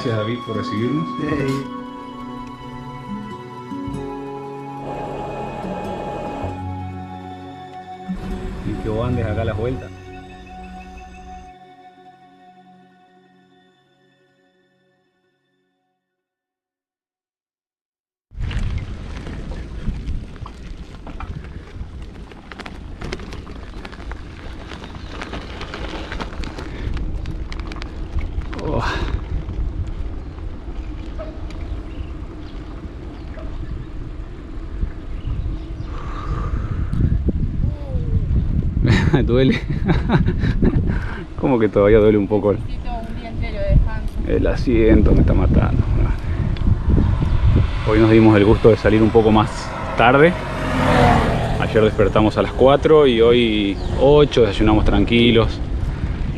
Gracias, David, por recibirnos. Y que vos andes acá a las vueltas. Duele. Como que todavía duele un poco. Necesito un día entero de descanso. El asiento me está matando. Hoy nos dimos el gusto de salir un poco más tarde. Ayer despertamos a las 4 y hoy 8, desayunamos tranquilos.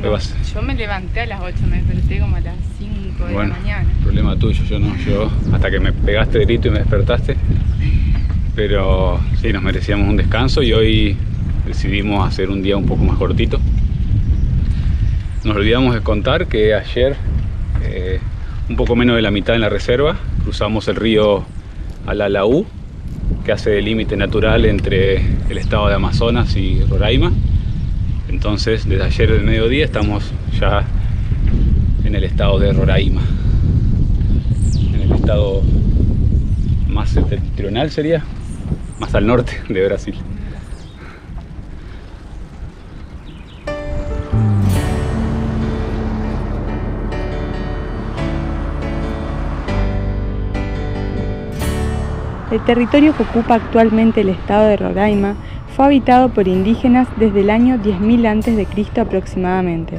No, yo me levanté a las 8, me desperté como a las 5 de la mañana. Problema tuyo, yo no, yo hasta que me pegaste grito y me despertaste. Pero sí, nos merecíamos un descanso y hoy decidimos hacer un día un poco más cortito. Nos olvidamos de contar que ayer, un poco menos de la mitad en la reserva, cruzamos el río Alalaú, que hace de límite natural entre el estado de Amazonas y Roraima. Entonces, desde ayer del mediodía estamos ya en el estado de Roraima, en el estado más septentrional, sería, más al norte de Brasil. El territorio que ocupa actualmente el estado de Roraima fue habitado por indígenas desde el año 10.000 a.C. aproximadamente.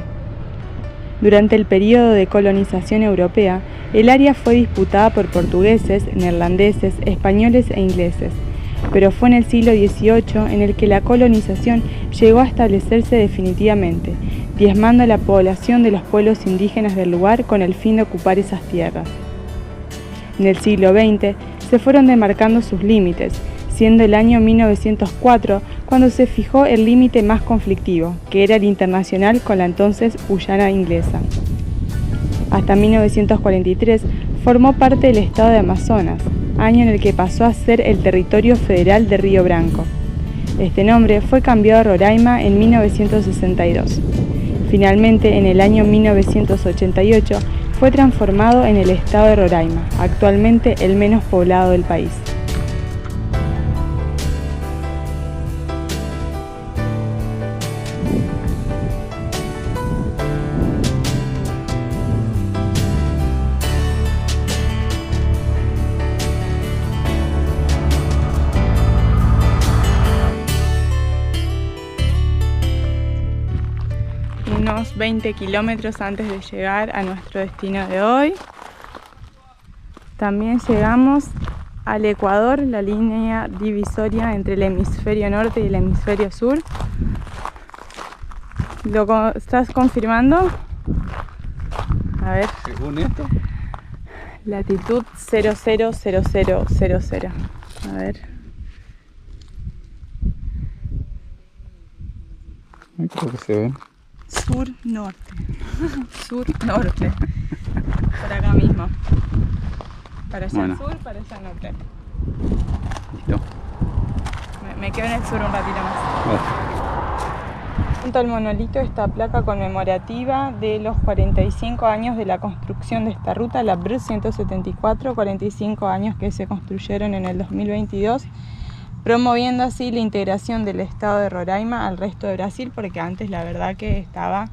Durante el período de colonización europea, el área fue disputada por portugueses, neerlandeses, españoles e ingleses, pero fue en el siglo XVIII en el que la colonización llegó a establecerse definitivamente, diezmando a la población de los pueblos indígenas del lugar con el fin de ocupar esas tierras. En el siglo XX se fueron demarcando sus límites, siendo el año 1904 cuando se fijó el límite más conflictivo, que era el internacional con la entonces Guyana inglesa. Hasta 1943 formó parte del estado de Amazonas, año en el que pasó a ser el territorio federal de Río Branco. Este nombre fue cambiado a Roraima en 1962. Finalmente, en el año 1988, fue transformado en el estado de Roraima, actualmente el menos poblado del país. Unos 20 kilómetros antes de llegar a nuestro destino de hoy. También llegamos al Ecuador, la línea divisoria entre el hemisferio norte y el hemisferio sur. ¿Lo estás confirmando? A ver. Según esto. Latitud 000000. A ver. Creo que se ve. Sur-norte. Sur-norte. Por acá mismo. Para allá al sur, para allá al norte. Listo. Me quedo en el sur un ratito más. Junto al monolito esta placa conmemorativa de los 45 años de la construcción de esta ruta, la BR 174, 45 años que se construyeron en el 2022. Promoviendo así la integración del estado de Roraima al resto de Brasil, porque antes la verdad que estaba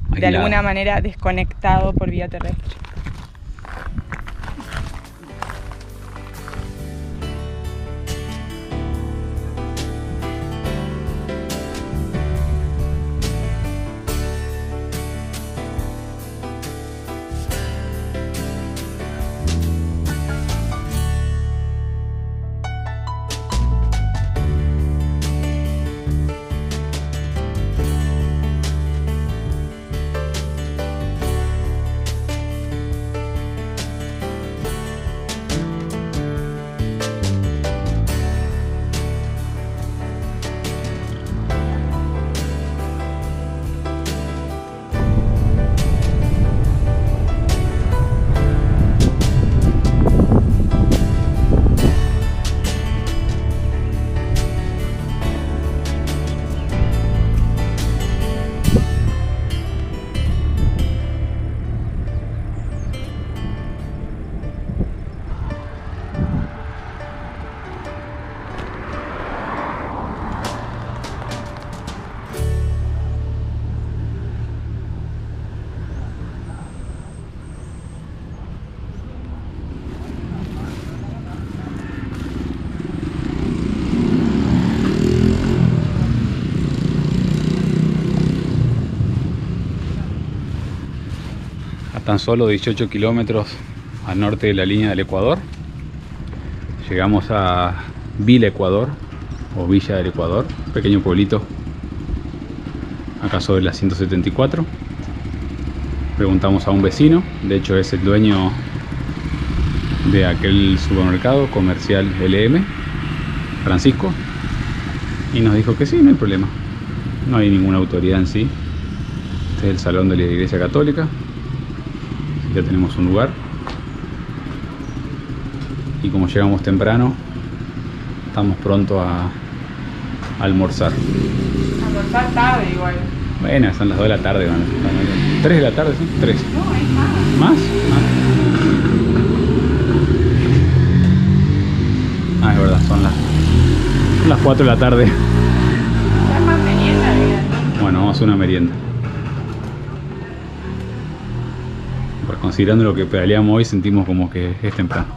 de alguna manera desconectado por vía terrestre. tan solo 18 kilómetros al norte de la línea del Ecuador. Llegamos a Villa Ecuador o Villa del Ecuador, un pequeño pueblito acá sobre la 174. Preguntamos a un vecino, de hecho es el dueño de aquel supermercado comercial LM, Francisco, y nos dijo que sí, no hay problema, no hay ninguna autoridad en sí. Este es el salón de la Iglesia Católica, ya tenemos un lugar, y como llegamos temprano estamos pronto a almorzar. Almorzar tarde igual. Bueno, son las 2 de la tarde, ¿no? 3 de la tarde, ¿sí? 3. No, es más. ¿Más? Ah, es verdad, son las 4 de la tarde. Ya es más merienda, mira. Bueno, vamos a hacer una merienda. Pues considerando lo que pedaleamos hoy, sentimos como que es temprano.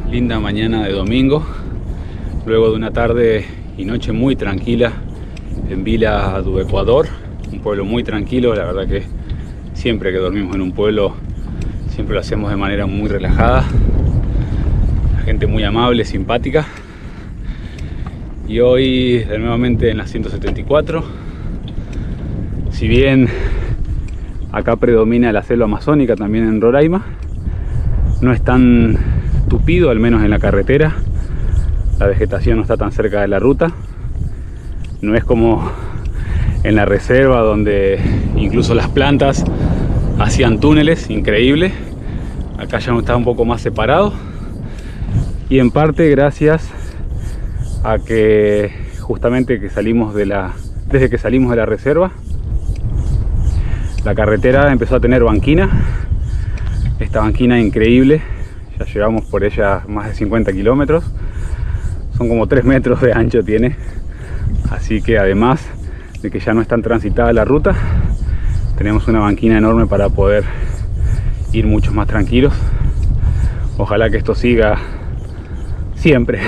Linda mañana de domingo, luego de una tarde y noche muy tranquila en Villa do Ecuador, un pueblo muy tranquilo. La verdad que siempre que dormimos en un pueblo siempre lo hacemos de manera muy relajada, la gente muy amable, simpática. Y hoy nuevamente en la 174, si bien acá predomina la selva amazónica, también en Roraima no es tan tupido, al menos en la carretera. La vegetación no está tan cerca de la ruta, no es como en la reserva donde incluso las plantas hacían túneles, increíble. Acá ya está un poco más separado, y en parte gracias a que justamente desde que salimos de la reserva, la carretera empezó a tener banquina. Esta banquina increíble, ya llevamos por ella más de 50 kilómetros, son como 3 metros de ancho tiene, así que además de que ya no es tan transitada la ruta, tenemos una banquina enorme para poder ir mucho más tranquilos. Ojalá que esto siga siempre.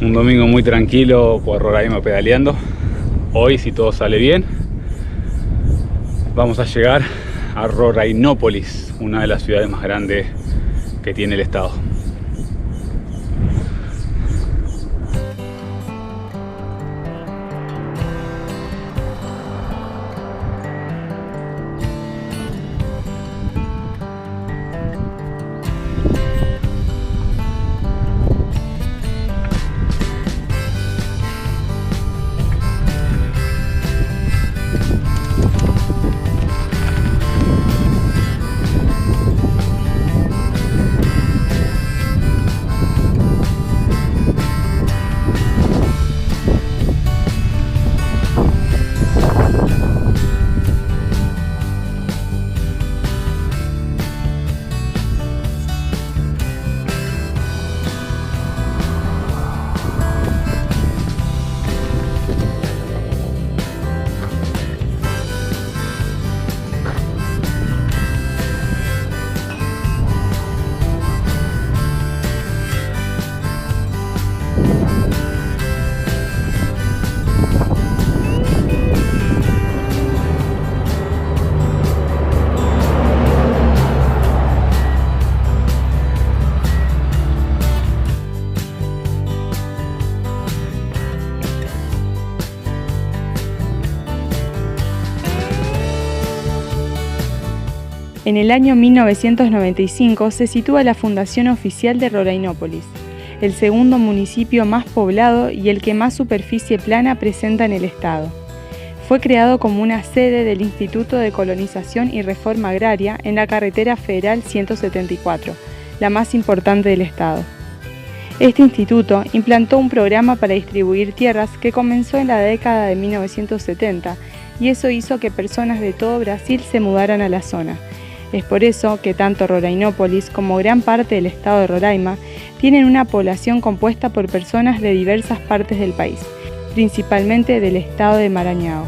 Un domingo muy tranquilo por Roraima pedaleando. Hoy, si todo sale bien, vamos a llegar a Rorainópolis, una de las ciudades más grandes que tiene el estado. En el año 1995 se sitúa la fundación oficial de Rorainópolis, el segundo municipio más poblado y el que más superficie plana presenta en el estado. Fue creado como una sede del Instituto de Colonización y Reforma Agraria en la Carretera Federal 174, la más importante del estado. Este instituto implantó un programa para distribuir tierras que comenzó en la década de 1970 y eso hizo que personas de todo Brasil se mudaran a la zona. Es por eso que tanto Rorainópolis como gran parte del estado de Roraima tienen una población compuesta por personas de diversas partes del país, principalmente del estado de Maranhão.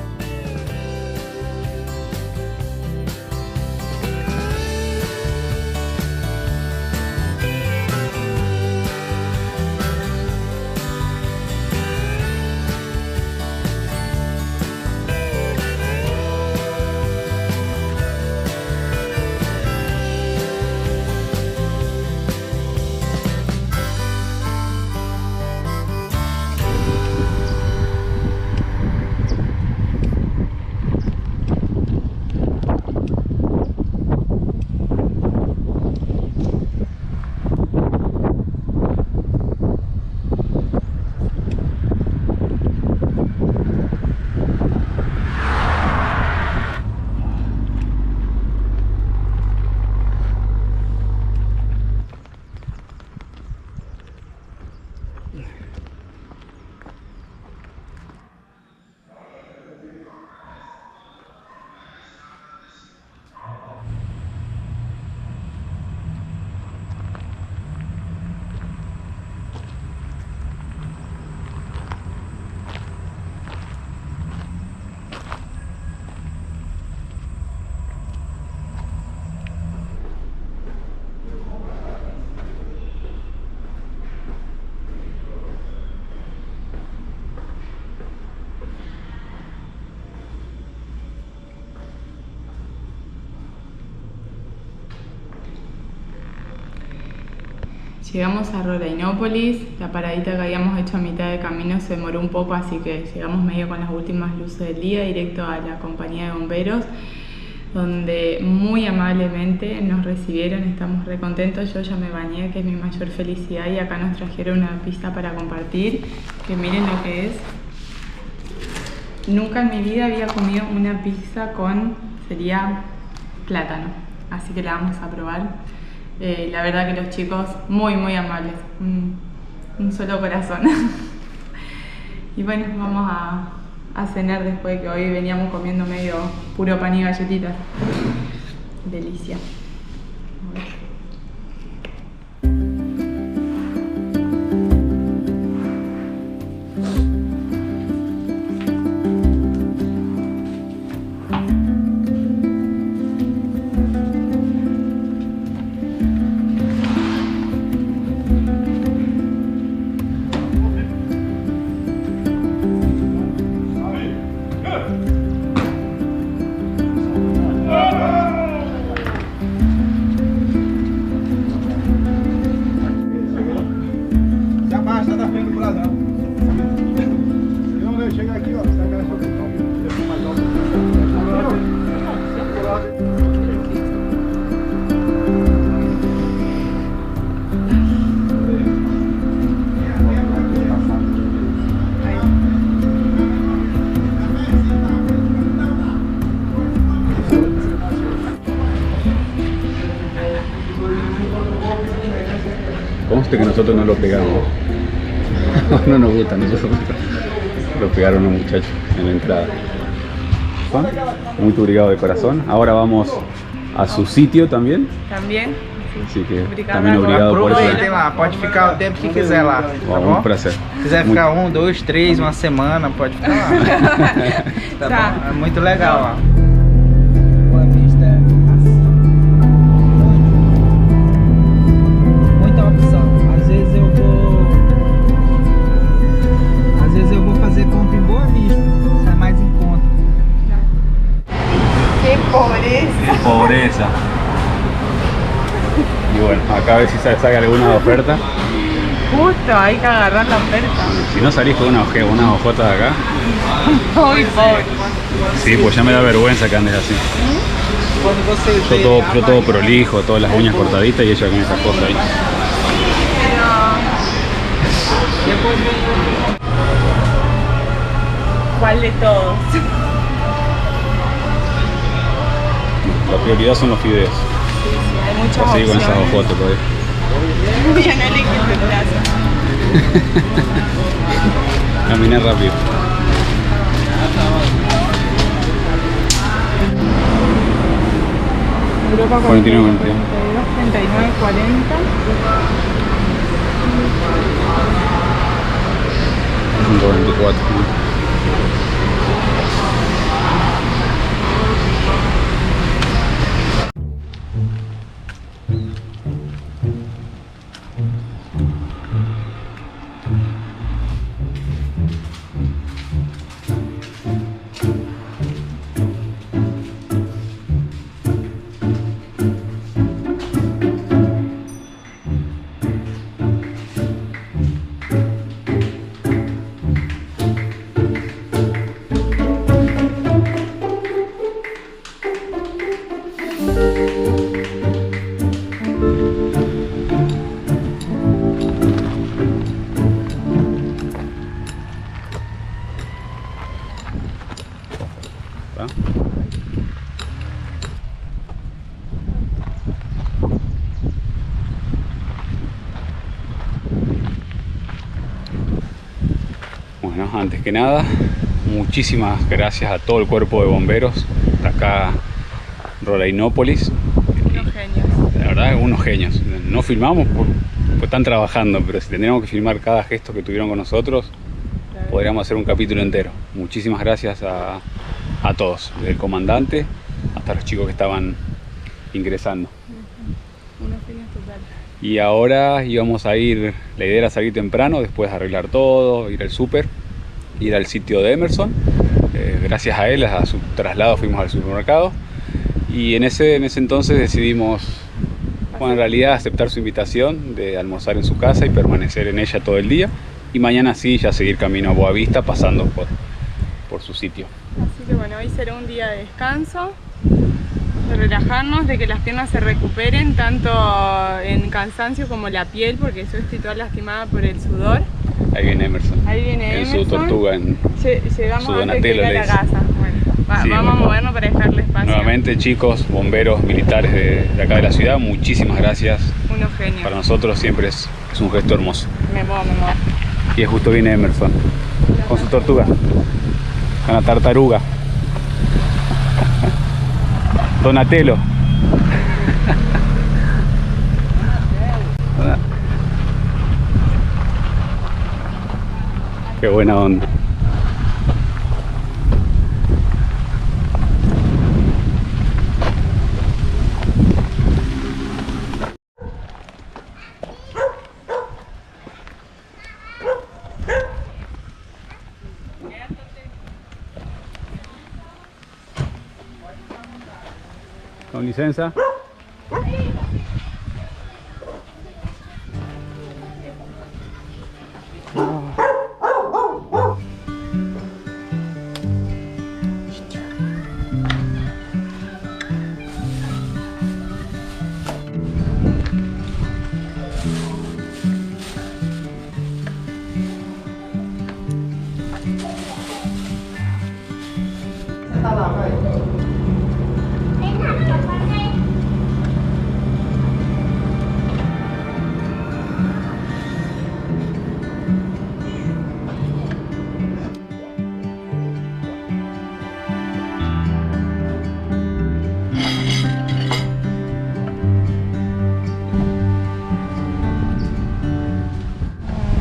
Llegamos a Rorainópolis, la paradita que habíamos hecho a mitad de camino se demoró un poco, así que llegamos medio con las últimas luces del día, directo a la compañía de bomberos, donde muy amablemente nos recibieron, estamos re contentos. Yo ya me bañé, que es mi mayor felicidad, y acá nos trajeron una pizza para compartir, que miren lo que es. Nunca en mi vida había comido una pizza con, sería plátano, así que la vamos a probar. La verdad que los chicos muy amables, un solo corazón. Y bueno, vamos a cenar después, que hoy veníamos comiendo medio puro pan y galletitas. Delicia. A ver. Conste que nosotros no lo pegamos. No nos gusta, nosotros lo pegaron los muchachos en la entrada. Juan, muy obrigado de corazón. Ahora vamos a su sitio também. Também. Así que también obrigado por isso. Aproveitem lá, pode ficar o tempo que quiser lá. Tá bom? Um prazer. Se quiser ficar 1, 2, 3, uma semana, pode ficar lá. Tá bom? É muito legal lá. A vista é assim. Muita opção. Às vezes eu vou fazer compra em Boa Vista, sai mais em conta. ¡Qué pobreza! Pobreza. Y bueno, acá a ver si saca alguna oferta. Justo, hay que agarrar la oferta. Si no salís con unas hojotas de acá. Muy pobre. Sí, pues ya me da vergüenza que andes así. Yo todo prolijo, todas las uñas cortaditas y ella con esas cosas ahí. ¿Cuál de todos? La prioridad son los fideos. Hay muchas Así con opciones. esas ojotas todavía. Voy a no elegir tu plazo. Caminé rápido. Europa 49, 42, 39, 40. 124. ¿Va? Bueno, antes que nada, muchísimas gracias a todo el cuerpo de bomberos de acá, Rorainópolis. Unos genios. La verdad, unos genios. No filmamos porque están trabajando, pero si tendríamos que filmar cada gesto que tuvieron con nosotros, podríamos hacer un capítulo entero. Muchísimas gracias a todos, desde el comandante hasta los chicos que estaban ingresando. Unos genios totales. Y ahora íbamos a ir, la idea era salir temprano, después de arreglar todo, ir al súper, ir al sitio de Emerson. Gracias a él, a su traslado fuimos al supermercado. Y en ese entonces decidimos, bueno, en realidad aceptar su invitación de almorzar en su casa y permanecer en ella todo el día. Y mañana sí, ya seguir camino a Boavista, pasando por su sitio. Así que bueno, hoy será un día de descanso, de relajarnos, de que las piernas se recuperen, tanto en cansancio como la piel, porque yo estoy toda lastimada por el sudor. Ahí viene Emerson. Ahí viene en Emerson. su tortuga, en Llegamos su antes de Donatello, llegar a le la dice. casa. Bueno, Sí, vamos a bueno. movernos para dejarle espacio. Nuevamente, chicos, bomberos, militares de acá de la ciudad, muchísimas gracias. Unos genios. Para nosotros siempre es un gesto hermoso. Me muevo. Y justo viene Emerson con su tortuga, con la tartaruga. Donatello. Qué buena onda. Con licencia.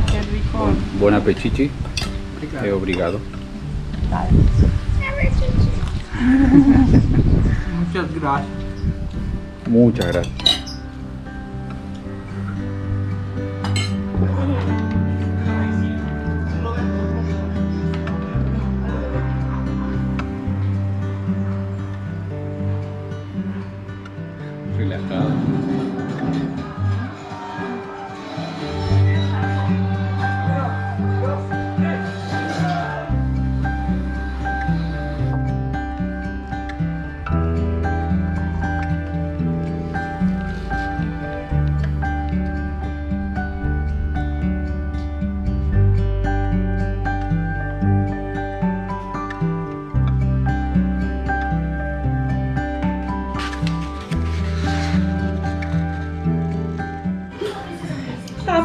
Qué rico. Buon appetito. E obrigado. Muchas gracias. Muchas gracias. Relajado.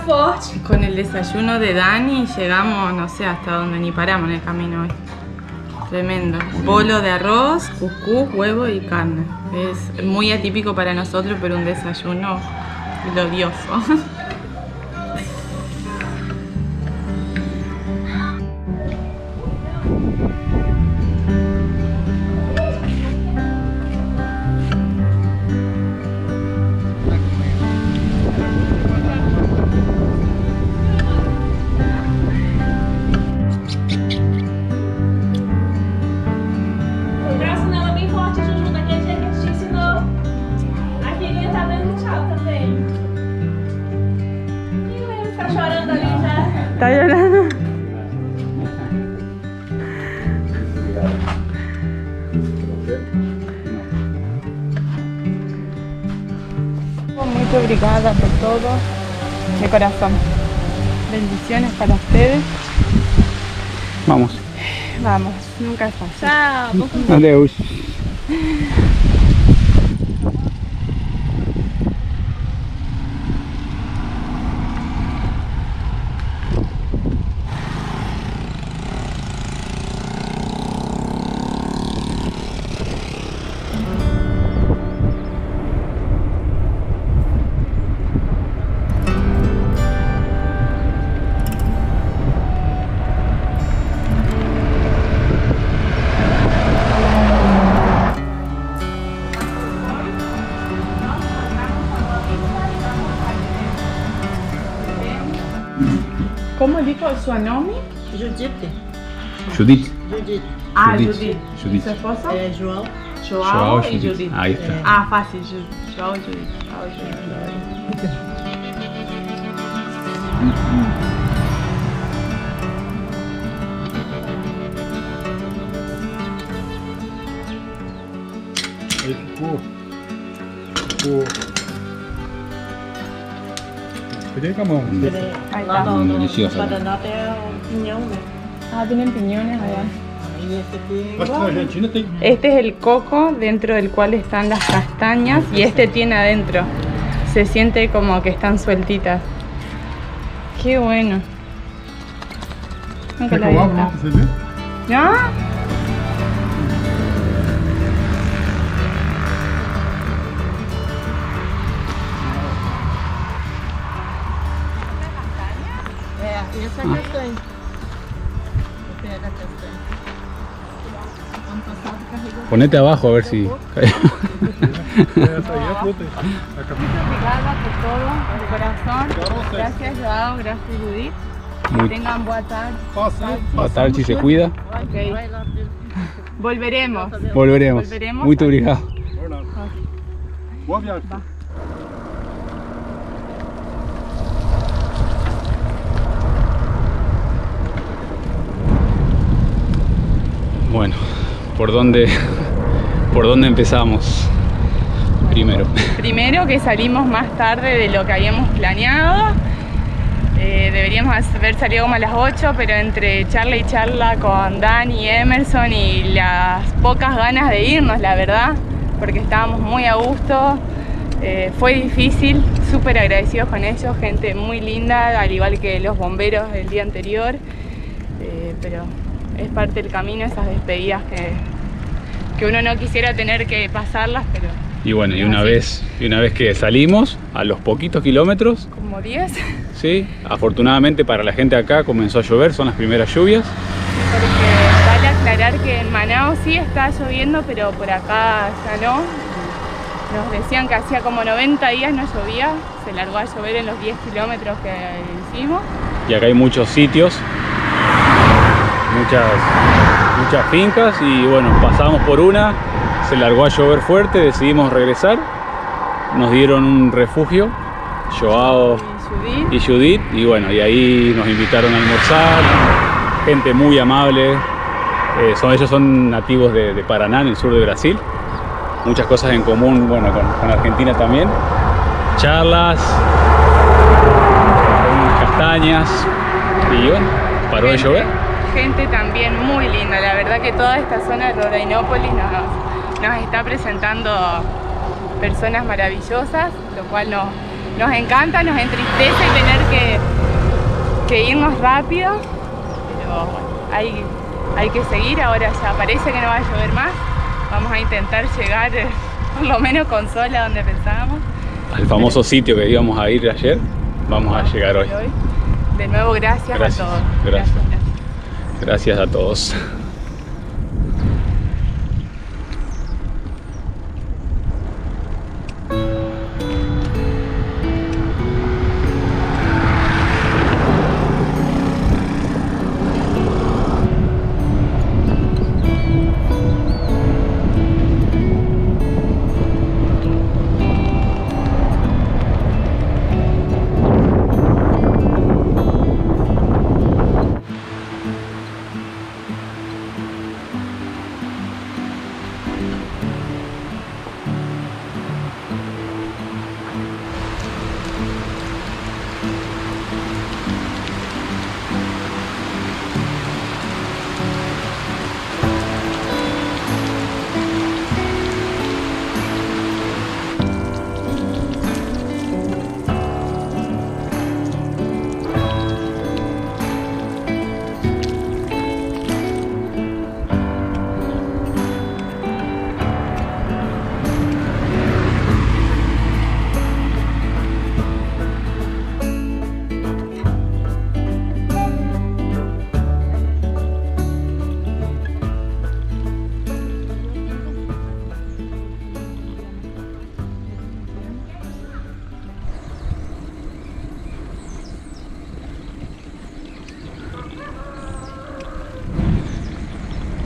forte. Con el desayuno de Dani llegamos, no sé, hasta donde ni paramos en el camino hoy. Tremendo. Bolo de arroz, cuscús, huevo y carne. Es muy atípico para nosotros, pero un desayuno glorioso. ¿Está llorando? Muy obrigada por todo, de corazón. Bendiciones para ustedes. Vamos. Vamos, nunca es fácil. Tchau. Adeus. ¿Cómo dijo su nombre? Judite. Judith. Judite. Ah, Judith. Judith. Judith. ¿Su esposo? João. Joao y Judith. Judith. Ahí está. Ah, fácil. Joao y Judith. Joao y Judith. Aí ficou. Peguei com a mão. Ahí Lá está. no Delicioso. Paraná tem pinhão, né? Ah, tienen piñones allá. Aí esse aqui Acho que na Argentina tem. Este es el coco dentro del cual están las castañas y este tiene adentro. Se siente como que están sueltitas. Qué bueno. Nunca Quer la que eu había abra lá visto. pra você ver? ¿No? essa é a castanha. Vou pegar a castanha. Ano passado carregou. Ponete abajo a ver si. Essa aí é a fruta. A castanha. Obrigada por todo, de corazón. Gracias, Joao. Gracias, Judith. Que Muy- tengan buena tarde. Passa. Boa tarde, si se cuida. Ok. Vai lá ver. Volveremos. Volveremos. Volveremos. Muito obrigado. Boa viagem. Bueno, ¿por dónde empezamos? Primero. Que salimos más tarde de lo que habíamos planeado. Deberíamos haber salido como a las 8, pero entre charla y charla con Dani y Emerson y las pocas ganas de irnos, la verdad, porque estábamos muy a gusto. Fue difícil, súper agradecidos con ellos, gente muy linda, al igual que los bomberos del día anterior. Pero es parte del camino, esas despedidas que uno no quisiera tener que pasarlas, pero Y bueno, y una Así. vez que salimos, a los poquitos kilómetros, como 10. sí, afortunadamente para la gente acá comenzó a llover, son las primeras lluvias. Porque vale aclarar que en Manaus sí está lloviendo, pero por acá ya no. Nos decían que hacía como 90 días no llovía, se largó a llover en los 10 kilómetros que hicimos. Y acá hay muchos sitios, muchas fincas y bueno, pasamos por una, se largó a llover fuerte, decidimos regresar, nos dieron un refugio, Joao Y Judith, y Judith, y bueno, y ahí nos invitaron a almorzar, gente muy amable, ellos son nativos de Paraná, en el sur de Brasil, muchas cosas en común, bueno, con Argentina también, charlas, unas castañas, y bueno, paró de llover. gente también muy linda, la verdad que toda esta zona de Rondinópolis nos está presentando personas maravillosas, lo cual nos encanta, nos entristece tener que irnos rápido, pero bueno, hay que seguir. Ahora ya parece que no va a llover más. Vamos a intentar llegar por lo menos con sol a donde pensábamos. Al famoso sitio que íbamos a ir ayer, vamos a llegar hoy. De nuevo, gracias a todos. Gracias a todos.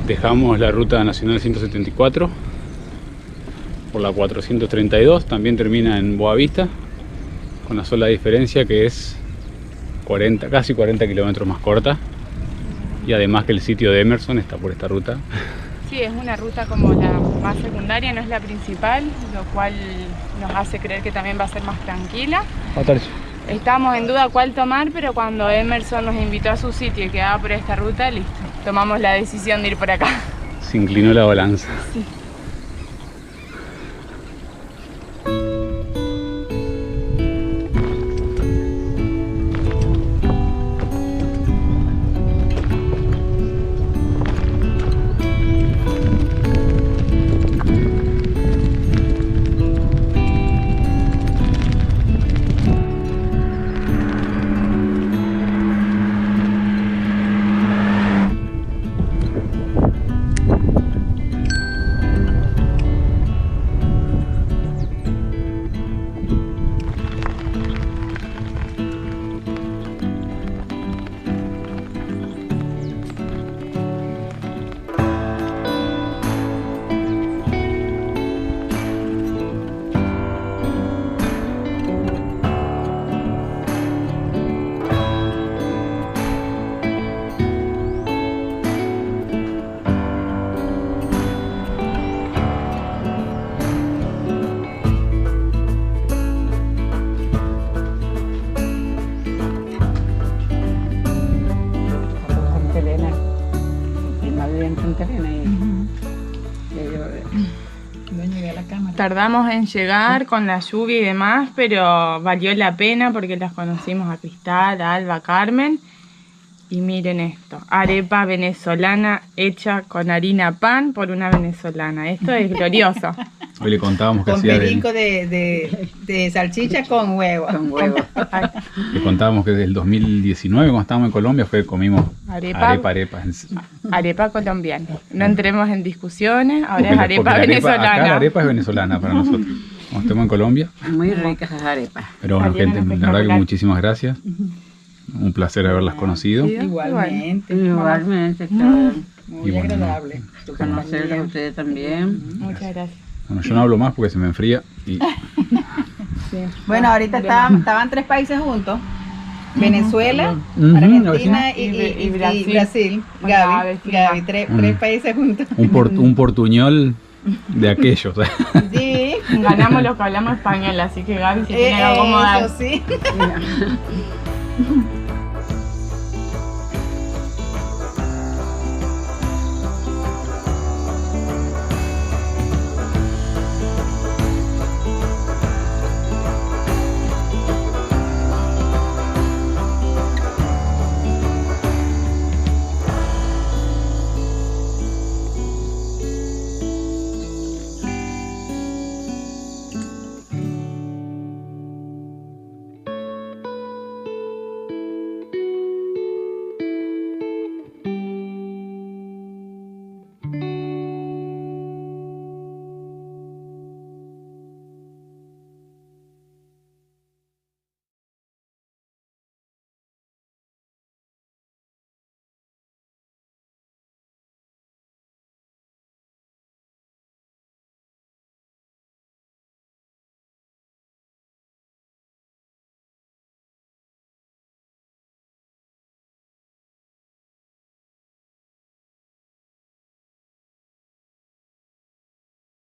Dejamos la ruta nacional 174 por la 432, también termina en Boavista, con la sola diferencia que es casi 40 kilómetros más corta, y además que el sitio de Emerson está por esta ruta. Sí, es una ruta como la más secundaria, no es la principal, lo cual nos hace creer que también va a ser más tranquila. Estábamos en duda cuál tomar, pero cuando Emerson nos invitó a su sitio y quedaba por esta ruta, listo, tomamos la decisión de ir por acá. Se inclinó la balanza. Sí. Tardamos en llegar con la lluvia y demás, pero valió la pena porque las conocimos a Cristal, a Alba, a Carmen. Y miren esto, arepa venezolana hecha con harina pan por una venezolana. Esto es glorioso. Hoy le contábamos que con hacía perico de salchicha con huevo. Con huevo. Le contábamos que desde el 2019, cuando estábamos en Colombia, comimos arepa colombiana. No entremos en discusiones, ahora es arepa venezolana. Acá la arepa es venezolana para nosotros. Cuando estemos en Colombia. Muy ricas esas arepas. Pero bueno, gente, la verdad que muchísimas gracias. Un placer haberlas conocido. Sí, igualmente. Muy agradable. Conocerlas a ustedes también. Muchas gracias. Bueno, yo no hablo más porque se me enfría. Y... Sí. Bueno, ahorita estaban 3 países juntos. Venezuela, Argentina y Brasil. Gaby, tres países juntos. Un portuñol de aquellos. Sí. Ganamos los que hablamos español, así que Gaby se tiene que acomodar. Eso sí.